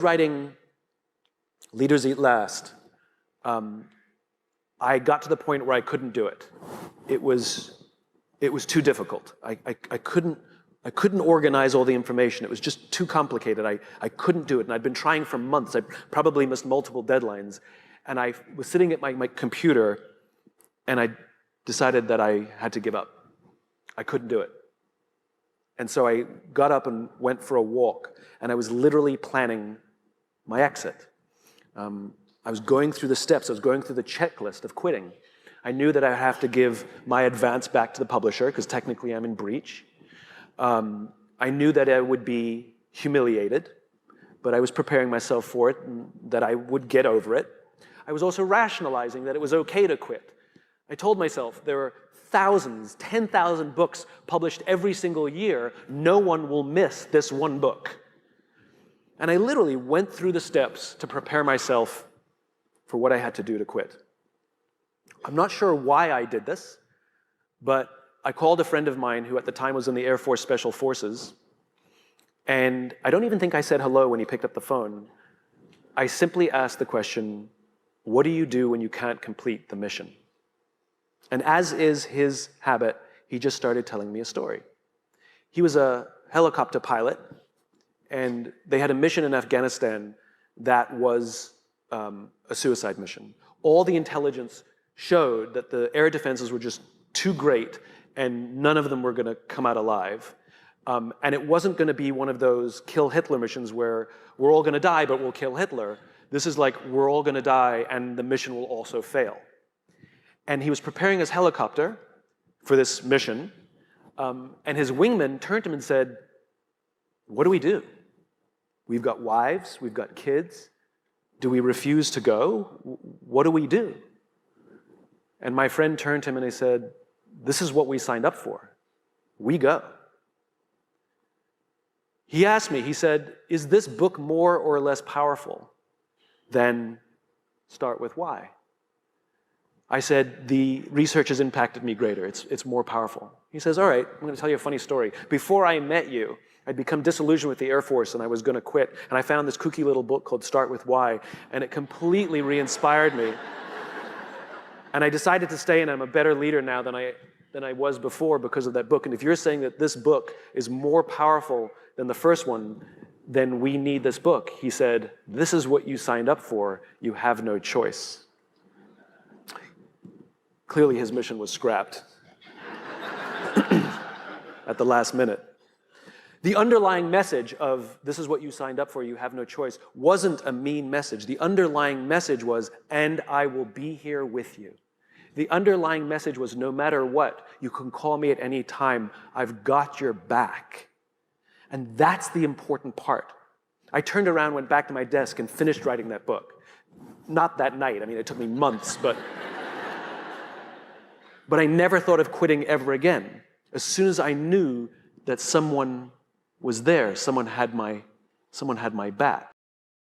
Writing Leaders Eat Last, I got to the point where I couldn't do it. It was too difficult. I couldn't organize all the information. It was just too complicated. I couldn't do it, and I'd been trying for months. I probably missed multiple deadlines, and I was sitting at my computer, and I decided that I had to give up. I couldn't do it. And so I got up and went for a walk, and I was literally planning my exit. I was going through the steps. I was going through the checklist of quitting. I knew that I'd have to give my advance back to the publisher, because technically I'm in breach. I knew that I would be humiliated, but I was preparing myself for it, and that I would get over it. I was also rationalizing that it was okay to quit. I told myself there are thousands, 10,000 books published every single year. No one will miss this one book. And I literally went through the steps to prepare myself for what I had to do to quit. I'm not sure why I did this, but I called a friend of mine who at the time was in the Air Force Special Forces, and I don't even think I said hello when he picked up the phone. I simply asked the question, what do you do when you can't complete the mission? And as is his habit, he just started telling me a story. He was a helicopter pilot, and they had a mission in Afghanistan that was a suicide mission. All the intelligence showed that the air defenses were just too great, and none of them were going to come out alive. And it wasn't going to be one of those kill Hitler missions where we're all going to die, but we'll kill Hitler. This is like, we're all going to die, and the mission will also fail. And he was preparing his helicopter for this mission, and his wingman turned to him and said, what do we do? We've got wives, we've got kids. Do we refuse to go? What do we do? And my friend turned to him and he said, this is what we signed up for. We go. He asked me, he said, is this book more or less powerful than Start With Why? I said, the research has impacted me greater. It's more powerful. He says, all right, I'm going to tell you a funny story. Before I met you, I'd become disillusioned with the Air Force and I was going to quit. And I found this kooky little book called Start With Why, and it completely re-inspired me. And I decided to stay, and I'm a better leader now than I was before because of that book. And if you're saying that this book is more powerful than the first one, then we need this book. He said, this is what you signed up for. You have no choice. Clearly his mission was scrapped at the last minute. The underlying message of this is what you signed up for, you have no choice, wasn't a mean message. The underlying message was, and I will be here with you. The underlying message was, no matter what, you can call me at any time. I've got your back. And that's the important part. I turned around, went back to my desk, and finished writing that book. Not that night. I mean, it took me months, but I never thought of quitting ever again. As soon as I knew that someone was there, someone had my back.